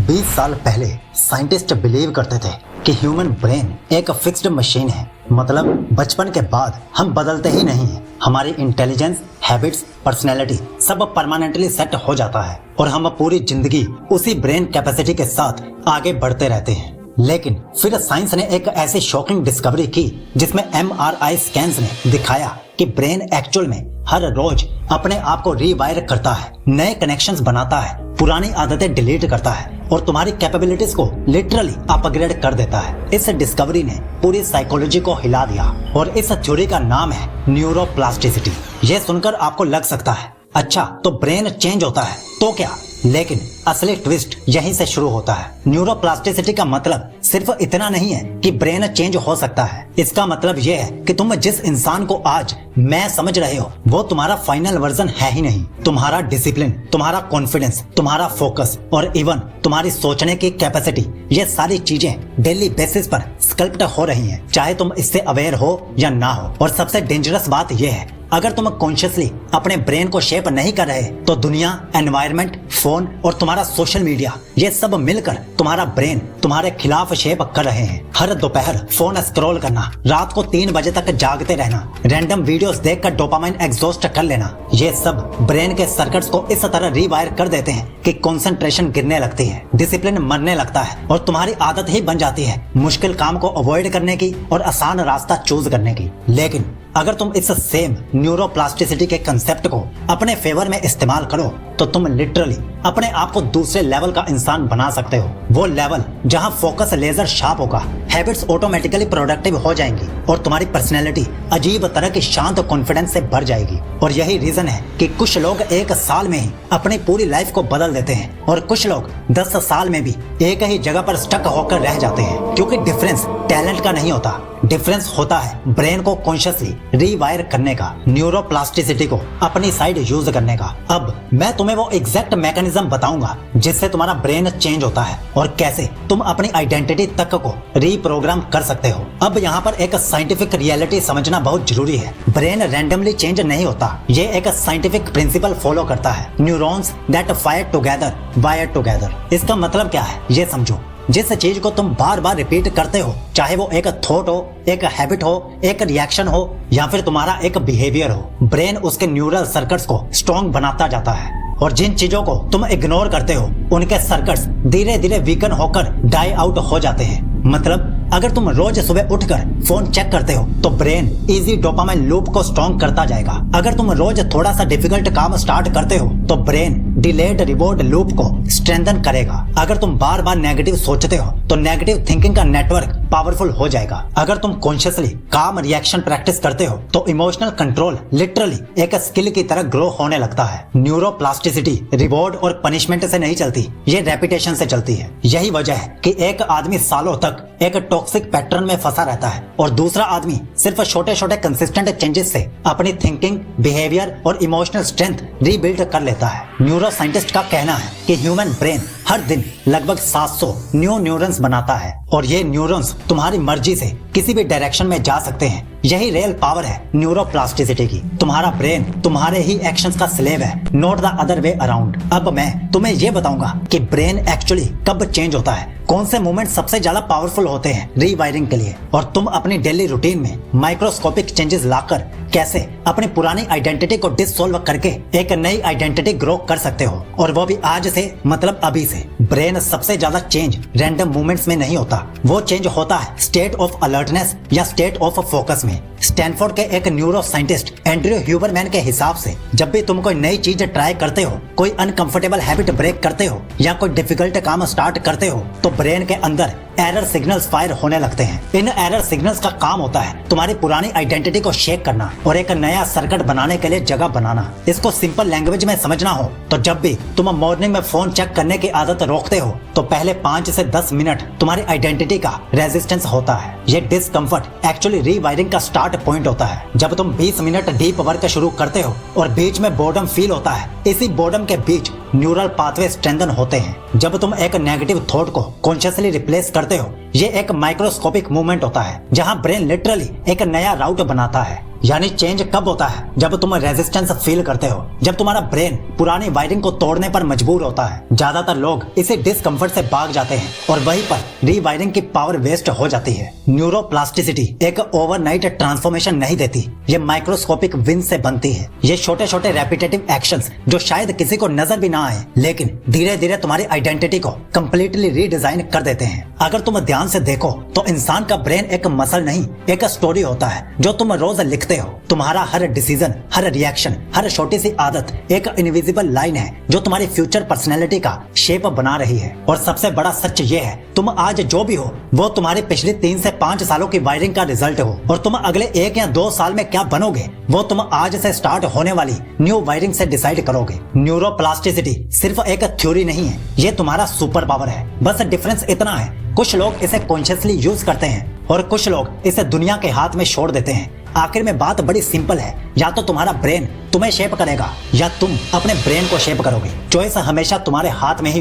20 साल पहले scientist believe करते थे कि ह्यूमन ब्रेन एक फिक्स्ड मशीन है। मतलब बचपन के बाद हम बदलते ही नहीं हैं। हमारी इंटेलिजेंस, हैबिट्स, पर्सनैलिटी सब परमानेंटली सेट हो जाता है और हम पूरी जिंदगी उसी ब्रेन कैपेसिटी के साथ आगे बढ़ते रहते हैं। लेकिन फिर साइंस ने एक ऐसी शॉकिंग डिस्कवरी की जिसमें MRI स्कैन्स ने दिखाया कि ब्रेन एक्चुअल में हर रोज अपने आप को रीवायर करता है, नए कनेक्शंस बनाता है, पुरानी आदतें डिलीट करता है और तुम्हारी कैपेबिलिटीज को लिटरली अपग्रेड कर देता है। इस डिस्कवरी ने पूरी साइकोलॉजी को हिला दिया और इस थ्योरी का नाम है न्यूरोप्लास्टिसिटी। ये सुनकर आपको लग सकता है अच्छा तो ब्रेन चेंज होता है तो क्या, लेकिन असली ट्विस्ट यहीं से शुरू होता है। न्यूरोप्लास्टिसिटी का मतलब सिर्फ इतना नहीं है कि ब्रेन चेंज हो सकता है। इसका मतलब यह है कि तुम जिस इंसान को आज मैं समझ रहे हो वो तुम्हारा फाइनल वर्जन है ही नहीं। तुम्हारा डिसिप्लिन, तुम्हारा कॉन्फिडेंस, तुम्हारा फोकस और इवन तुम्हारी सोचने की कैपेसिटी, ये सारी चीजें डेली बेसिस पर स्कल्प्ट हो रही हैं, चाहे तुम इससे अवेयर हो या ना हो। और सबसे डेंजरस बात यह है, अगर तुम कॉन्शियसली अपने ब्रेन को शेप नहीं कर रहे तो दुनिया, एनवायरनमेंट, फोन और तुम्हारा सोशल मीडिया ये सब मिलकर तुम्हारा ब्रेन तुम्हारे खिलाफ शेप कर रहे हैं। हर दोपहर फोन स्क्रॉल करना, रात को 3 बजे तक जागते रहना, रैंडम वीडियोस देखकर डोपामाइन एग्जॉस्ट कर लेना, ये सब ब्रेन के सर्किट्स को इस तरह रीवायर कर देते हैं कि कंसंट्रेशन गिरने लगती है, डिसिप्लिन मरने लगता है और तुम्हारी आदत ही बन जाती है मुश्किल काम को अवॉइड करने की और आसान रास्ता चूज करने की। लेकिन अगर तुम इस सेम न्यूरोप्लास्टिसिटी के कंसेप्ट को अपने फेवर में इस्तेमाल करो तो तुम लिटरली अपने आप को दूसरे लेवल का इंसान बना सकते हो। वो लेवल जहां फोकस लेजर शार्प होगा, हैबिट्स ऑटोमेटिकली प्रोडक्टिव हो जाएंगी और तुम्हारी पर्सनैलिटी अजीब तरह की शांत कॉन्फिडेंस से भर जाएगी। और यही रीजन है कि कुछ लोग 1 साल में ही अपनी पूरी लाइफ को बदल देते हैं और कुछ लोग 10 साल में भी एक ही जगह पर स्टक होकर रह जाते हैं। क्योंकि डिफरेंस टैलेंट का नहीं होता, डिफरेंस होता है ब्रेन को कॉन्शियसली रीवायर करने का, न्यूरोप्लास्टिसिटी को अपनी साइड यूज करने का। अब मैं तुम्हें वो एग्जैक्ट मैकेनिज्म बताऊंगा जिससे तुम्हारा ब्रेन चेंज होता है और कैसे तुम अपनी आइडेंटिटी तक को रीप्रोग्राम कर सकते हो। अब यहाँ पर एक साइंटिफिक रियलिटी समझना बहुत जरूरी है। ब्रेन रैंडमली चेंज नहीं होता, ये एक साइंटिफिक प्रिंसिपल फॉलो करता है, neurons that fire together wire together. इसका मतलब क्या है ये समझो। जिस चीज को तुम बार बार रिपीट करते हो, चाहे वो एक थॉट हो, एक हैबिट हो, एक रिएक्शन हो या फिर तुम्हारा एक बिहेवियर हो, ब्रेन उसके न्यूरल सर्किट्स को स्ट्रॉन्ग बनाता जाता है। और जिन चीजों को तुम इग्नोर करते हो उनके सर्किट्स धीरे धीरे वीकन होकर डाई आउट हो जाते हैं। मतलब अगर तुम रोज सुबह उठकर फोन चेक करते हो तो ब्रेन इजी डोपामाइन लूप को स्ट्रॉन्ग करता जाएगा। अगर तुम रोज थोड़ा सा डिफिकल्ट काम स्टार्ट करते हो तो ब्रेन डिलेड रिवॉर्ड लूप को स्ट्रेंथन करेगा। अगर तुम बार बार नेगेटिव सोचते हो तो नेगेटिव थिंकिंग का नेटवर्क पावरफुल हो जाएगा। अगर तुम कॉन्शियसली काम रिएक्शन प्रैक्टिस करते हो तो इमोशनल कंट्रोल लिटरली एक स्किल की तरह ग्रो होने लगता है। न्यूरोप्लास्टिसिटी रिवॉर्ड और पनिशमेंट से नहीं चलती, ये रेपिटेशन से चलती है। यही वजह है कि एक आदमी सालों तक एक टॉक्सिक पैटर्न में फंसा रहता है और दूसरा आदमी सिर्फ छोटे छोटे कंसिस्टेंट चेंजेस से अपनी थिंकिंग, बिहेवियर और इमोशनल स्ट्रेंथ रीबिल्ड कर लेता है। न्यूरो साइंटिस्ट का कहना है कि ह्यूमन ब्रेन हर दिन लगभग 700 न्यू न्यूरॉन्स बनाता है और ये न्यूरॉन्स तुम्हारी मर्जी से किसी भी डायरेक्शन में जा सकते हैं। यही रियल पावर है न्यूरोप्लास्टिसिटी की। तुम्हारा ब्रेन तुम्हारे ही एक्शंस का स्लेव है, not the other way around. अब मैं तुम्हें ये बताऊंगा कि ब्रेन एक्चुअली कब चेंज होता है, कौन से मूवमेंट सबसे ज्यादा पावरफुल होते हैं रीवायरिंग के लिए, और तुम अपनी डेली रूटीन में माइक्रोस्कोपिक चेंजेस लाकर कैसे अपनी पुरानी आइडेंटिटी को डिसॉल्व करके एक नई आइडेंटिटी ग्रो कर सकते हो, और वो भी आज से, मतलब अभी से। ब्रेन सबसे ज्यादा चेंज रैंडम मूवमेंट्स में नहीं होता, वो चेंज होता है स्टेट ऑफ अलर्टनेस या स्टेट ऑफ फोकस में। स्टैनफोर्ड के एक न्यूरो साइंटिस्ट एंड्रयू ह्यूबरमैन के हिसाब से जब भी तुम कोई नई चीज ट्राई करते हो, कोई अनकंफर्टेबल हैबिट ब्रेक करते हो या कोई डिफिकल्ट काम स्टार्ट करते हो तो ब्रेन के अंदर एरर सिग्नल्स फायर होने लगते हैं। इन एरर सिग्नल्स का काम होता है तुम्हारी पुरानी आइडेंटिटी को शेक करना और एक नया सर्किट बनाने के लिए जगह बनाना। इसको सिंपल लैंग्वेज में समझना हो तो जब भी तुम मॉर्निंग में फोन चेक करने की आदत रोकते हो तो पहले 5 से 10 मिनट तुम्हारी आइडेंटिटी का रेजिस्टेंस होता है। ये डिस्कम्फर्ट एक्चुअली रीवायरिंग का स्टार्ट पॉइंट होता है। जब तुम 20 मिनट डीप वर्क शुरू करते हो और बीच में बोर्डम फील होता है, इसी बोर्डम के बीच न्यूरल पाथवे स्ट्रेंथन होते हैं। जब तुम एक नेगेटिव थॉट को कॉन्शियसली रिप्लेस करते हो ये एक माइक्रोस्कोपिक मूवमेंट होता है जहाँ ब्रेन लिटरली एक नया राउट बनाता है। यानी चेंज कब होता है? जब तुम रेजिस्टेंस फील करते हो, जब तुम्हारा ब्रेन पुरानी वायरिंग को तोड़ने पर मजबूर होता है। ज्यादातर लोग इसे डिस्कम्फर्ट से भाग जाते हैं और वहीं पर रीवायरिंग की पावर वेस्ट हो जाती है। न्यूरोप्लास्टिसिटी एक ओवरनाइट ट्रांसफॉर्मेशन नहीं देती, ये माइक्रोस्कोपिक विन से बनती है। ये छोटे छोटे रेपिटेटिव एक्शंस जो शायद किसी को नजर भी ना आए, लेकिन धीरे धीरे तुम्हारी आइडेंटिटी को कम्प्लीटली रीडिजाइन कर देते हैं। अगर तुम ध्यान से देखो तो इंसान का ब्रेन एक मसल नहीं, एक स्टोरी होता है जो तुम रोज लिखते हो। तुम्हारा हर डिसीजन, हर रिएक्शन, हर छोटी सी आदत एक इनविजिबल लाइन है जो तुम्हारी फ्यूचर पर्सनैलिटी का शेप बना रही है। और सबसे बड़ा सच ये है, तुम आज जो भी हो वो तुम्हारी पिछले 3 से 5 सालों की वायरिंग का रिजल्ट हो। और तुम अगले 1 या 2 साल में क्या बनोगे वो तुम आज से स्टार्ट होने वाली न्यू वायरिंग से डिसाइड करोगे। न्यूरोप्लास्टिसिटी सिर्फ एक थ्योरी नहीं है, ये तुम्हारा सुपर पावर है। बस डिफरेंस इतना है, कुछ लोग इसे कॉन्शियसली यूज करते हैं और कुछ लोग इसे दुनिया के हाथ में छोड़ देते हैं। आखिर में बात बड़ी सिंपल है, या तो तुम्हारा ब्रेन तुम्हें शेप करेगा या तुम अपने ब्रेन को शेप करोगे। चॉइस हमेशा तुम्हारे हाथ में ही